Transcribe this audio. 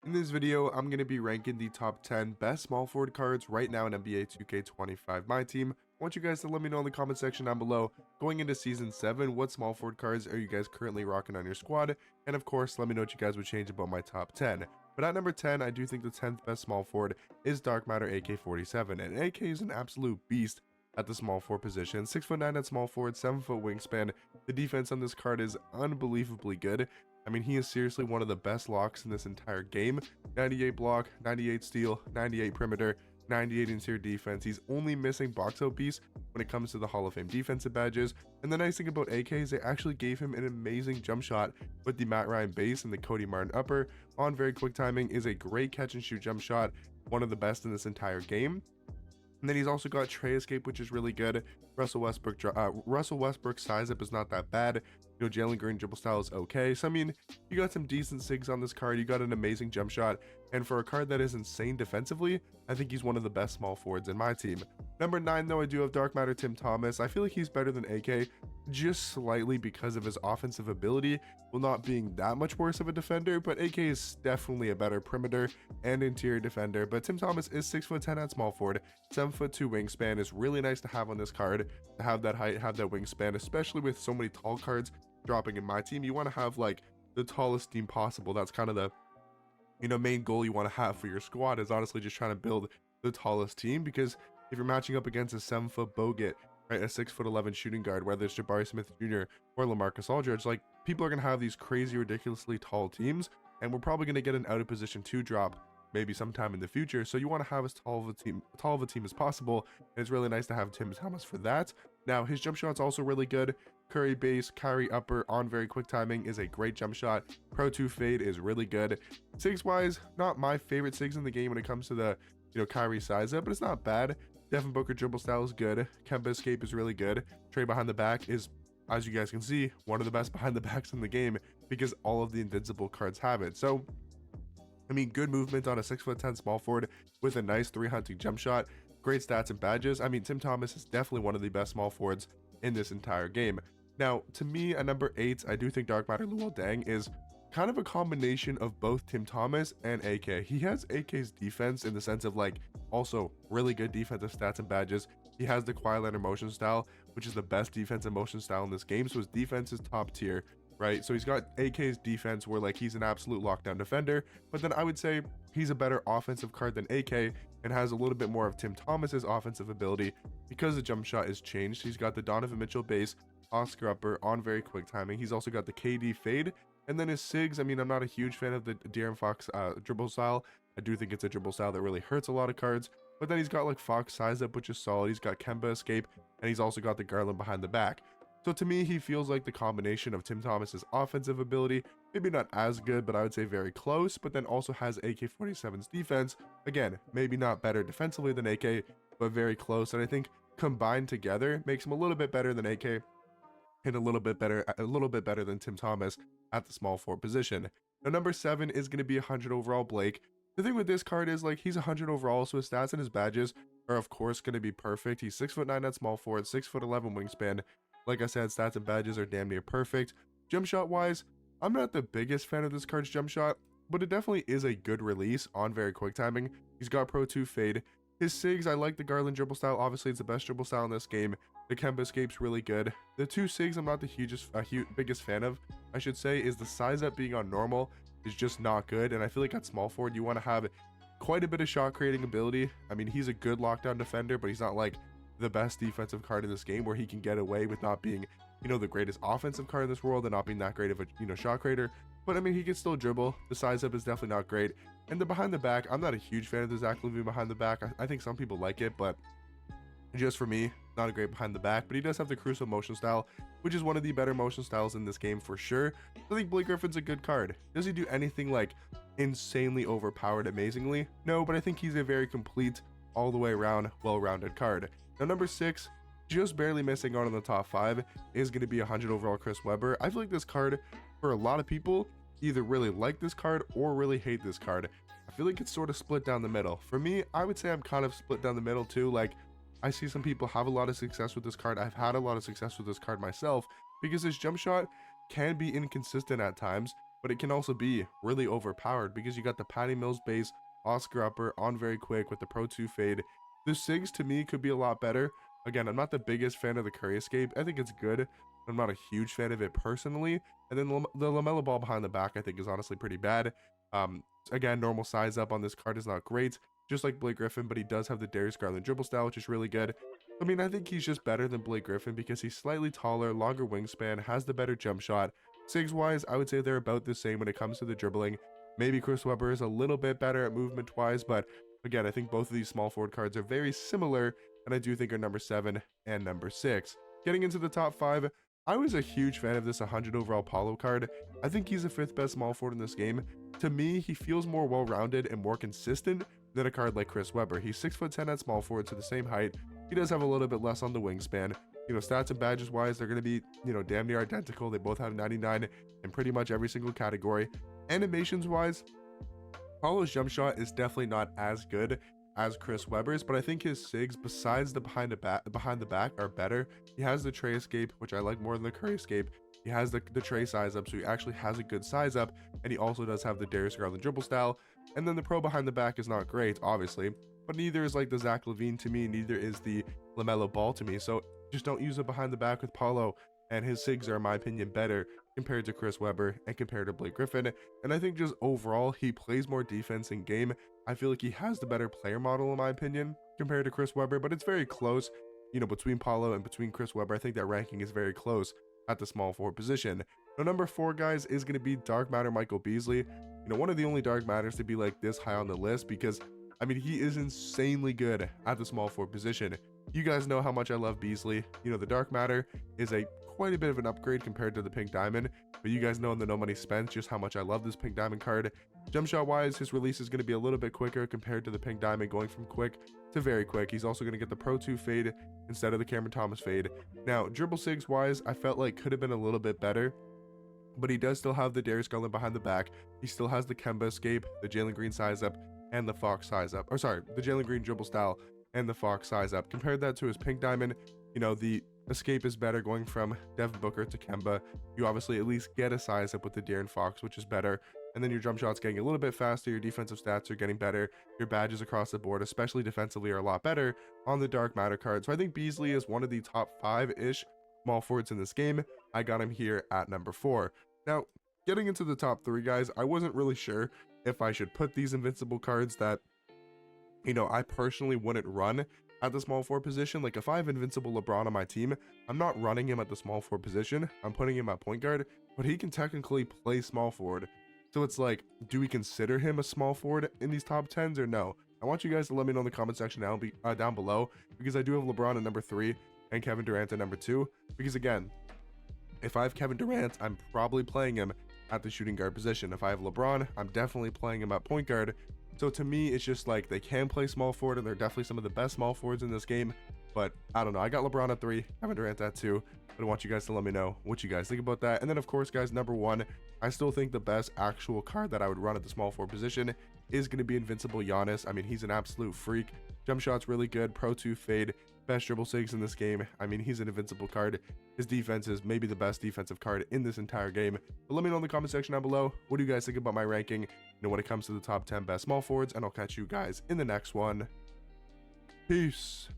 In this video, I'm going to be ranking the top 10 best small forward cards right now in NBA 2K25 My Team. I want you guys to let me know in the comment section down below, going into Season 7, what small forward cards are you guys currently rocking on your squad? And of course, let me know what you guys would change about my top 10. But at number 10, I do think the 10th best small forward is Dark Matter AK-47, and AK is an absolute beast at the small forward position. 6'9" at small forward, 7-foot wingspan. The defense on this card is unbelievably good. I mean, he is seriously one of the best locks in this entire game. 98 block, 98 steal, 98 perimeter, 98 interior defense. He's only missing box out piece when it comes to the Hall of Fame defensive badges. And the nice thing about AK is they actually gave him an amazing jump shot with the Matt Ryan base and the Cody Martin upper. On very quick timing is a great catch and shoot jump shot, one of the best in this entire game. And then he's also got tray escape, which is really good. Russell Westbrook's size up is not that bad. You know, Jalen Green dribble style is okay. So I mean, you got some decent sigs on this card. You got an amazing jump shot, and for a card that is insane defensively, I think he's one of the best small forwards in my team. Number 9, though, I do have Dark Matter Tim Thomas. I feel like he's better than AK, just slightly because of his offensive ability, while not being that much worse of a defender. But AK is definitely a better perimeter and interior defender. But Tim Thomas is 6'10" at small forward, 7'2" wingspan. Is really nice to have on this card, to have that height, have that wingspan, especially with so many tall cards dropping in my team. You want to have like the tallest team possible. That's kind of the main goal you want to have for your squad, is honestly just trying to build the tallest team, because if you're matching up against a 7-foot Bogut, right, a 6'11" shooting guard, whether it's Jabari Smith Jr. or LaMarcus Aldridge, like, people are gonna have these crazy, ridiculously tall teams, and we're probably gonna get an out of position 2 drop maybe sometime in the future. So you want to have as tall of a team as possible, and it's really nice to have Tim Thomas for that. Now his jump shot's also really good. Curry base, Kyrie upper on very quick timing is a great jump shot. Pro 2 fade is really good. Sigs wise, not my favorite sigs in the game when it comes to the Kyrie size up, but it's not bad. Devin Booker dribble style is good. Kemba escape is really good. Trey behind the back is, as you guys can see, one of the best behind the backs in the game, because all of the invincible cards have it. So I mean, good movement on a 6'10" small forward with a nice 3-hunting jump shot. Great stats and badges. I mean, Tim Thomas is definitely one of the best small forwards in this entire game. Now, to me, at number 8, I do think Dark Matter Luol Deng is kind of a combination of both Tim Thomas and AK. He has AK's defense in the sense of, like, also really good defensive stats and badges. He has the quiet liner motion style, which is the best defensive motion style in this game. So his defense is top tier, right? So he's got AK's defense where, like, he's an absolute lockdown defender, but then I would say he's a better offensive card than AK, and has a little bit more of Tim Thomas's offensive ability because the jump shot is changed. He's got the Donovan Mitchell base, Oscar upper on very quick timing. He's also got the KD fade, and then his sigs. I mean, I'm not a huge fan of the De'Aaron Fox dribble style. I do think it's a dribble style that really hurts a lot of cards, but then he's got like Fox size up, which is solid. He's got Kemba escape, and he's also got the Garland behind the back. So to me, he feels like the combination of Tim Thomas's offensive ability, maybe not as good, but I would say very close, but then also has AK-47's defense. Again, maybe not better defensively than AK, but very close. And I think combined together makes him a little bit better than AK, and a little bit better than Tim Thomas at the small forward position. Now, number 7 is going to be 100 overall Blake. The thing with this card is, like, he's 100 overall, so his stats and his badges are of course going to be perfect. He's 6'9" at small forward, 6'11" wingspan. Like I said, stats and badges are damn near perfect. Jump shot wise, I'm not the biggest fan of this card's jump shot, but it definitely is a good release on very quick timing. He's got Pro 2 fade. His sigs, I like the Garland dribble style. Obviously, it's the best dribble style in this game. The Kemba escape's really good. The 2 sigs I'm not the biggest fan of, I should say, is the size up being on normal is just not good. And I feel like at small forward, you want to have quite a bit of shot creating ability. I mean, he's a good lockdown defender, but he's not like the best defensive card in this game where he can get away with not being, the greatest offensive card in this world and not being that great of a, shot creator. But I mean, he can still dribble. The size up is definitely not great. And the behind the back, I'm not a huge fan of the Zach LaVine behind the back. I think some people like it, but just for me, not a great behind the back. But he does have the Crusoe motion style, which is one of the better motion styles in this game for sure. I think Blake Griffin's a good card. Does he do anything like insanely overpowered amazingly? No, but I think he's a very complete, all the way around, well-rounded card. Now, number 6, just barely missing out on the top 5, is going to be 100 overall Chris Webber. I feel like this card, for a lot of people, either really like this card or really hate this card. I feel like it's sort of split down the middle. For me, I would say I'm kind of split down the middle too. Like, I see some people have a lot of success with this card. I've had a lot of success with this card myself, because his jump shot can be inconsistent at times. but it can also be really overpowered because you got the Patty Mills base, Oscar upper on very quick with the Pro 2 fade. The SIGs to me could be a lot better. Again, I'm not the biggest fan of the Curry escape. I think it's good. I'm not a huge fan of it personally. And then the LaMelo ball behind the back, I think, is honestly pretty bad. Again, normal size up on this card is not great, just like Blake Griffin, but he does have the Darius Garland dribble style, which is really good. I mean, I think he's just better than Blake Griffin because he's slightly taller, longer wingspan, has the better jump shot. SIGs-wise, I would say they're about the same when it comes to the dribbling. Maybe Chris Webber is a little bit better at movement-wise, but again, I think both of these small forward cards are very similar, and I do think are number 7 and number 6. Getting into the top 5, I was a huge fan of this 100 overall Paulo card. I think he's the 5th best small forward in this game. To me, he feels more well-rounded and more consistent than a card like Chris Webber. He's 6'10" at small forward, so the same height. He does have a little bit less on the wingspan. Stats and badges wise, they're going to be, damn near identical. They both have 99 in pretty much every single category. Animations wise, Paulo's jump shot is definitely not as good as Chris Webber's, but I think his SIGs, besides the behind the back, are better. He has the Trey escape, which I like more than the Curry escape. He has the Trey size up, so he actually has a good size up, and he also does have the Darius Garland dribble style. And then the pro behind the back is not great, obviously, but neither is like the Zach LaVine to me, neither is the LaMelo Ball to me. So just don't use it behind the back with Paulo, and his SIGs are, in my opinion, better compared to Chris Webber and compared to Blake Griffin. And I think just overall, he plays more defense in game. I feel like he has the better player model, in my opinion, compared to Chris Webber, but it's very close, between Paulo and between Chris Webber. I think that ranking is very close at the small forward position. Now, number 4, guys, is going to be Dark Matter Michael Beasley. One of the only Dark Matters to be like this high on the list because, I mean, he is insanely good at the small forward position. You guys know how much I love Beasley. The Dark Matter is quite a bit of an upgrade compared to the Pink Diamond, but you guys know in the No Money Spent just how much I love this Pink Diamond card. Jump shot wise, his release is going to be a little bit quicker compared to the Pink Diamond, going from quick to very quick. He's also going to get the Pro 2 fade instead of the Cameron Thomas fade. Now, dribble SIGs wise, I felt like could have been a little bit better, but he does still have the Darius Garland behind the back. He still has the Kemba escape, the Jalen Green size up, and the Fox size up. Or sorry, the Jalen Green dribble style and the Fox size up. Compared that to his Pink Diamond, the escape is better going from Devin Booker to Kemba. You obviously at least get a size up with the De'Aaron Fox, which is better. And then your jump shot's getting a little bit faster, your defensive stats are getting better, your badges across the board, especially defensively, are a lot better on the Dark Matter card. So I think Beasley is one of the top 5-ish small forwards in this game. I got him here at number 4. Now, getting into the top 3, guys, I wasn't really sure if I should put these invincible cards that, I personally wouldn't run at the small forward position. Like, if I have invincible LeBron on my team, I'm not running him at the small forward position. I'm putting him at point guard, but he can technically play small forward. So it's like, do we consider him a small forward in these top 10s or no? I want you guys to let me know in the comment section down below, because I do have LeBron at number 3 and Kevin Durant at number 2. Because again, if I have Kevin Durant, I'm probably playing him at the shooting guard position. If I have LeBron, I'm definitely playing him at point guard. So to me, it's just like they can play small forward, and they're definitely some of the best small forwards in this game. But I don't know. I got LeBron at 3, Kevin Durant at 2. But I want you guys to let me know what you guys think about that. And then, of course, guys, number 1, I still think the best actual card that I would run at the small forward position is going to be Invincible Giannis. I mean, he's an absolute freak. Jump shot's really good. Pro 2 fade. Best dribble SIGs in this game. I mean, he's an invincible card. His defense is maybe the best defensive card in this entire game. But let me know in the comment section down below, what do you guys think about my ranking, when it comes to the top 10 best small forwards, and I'll catch you guys in the next one. Peace.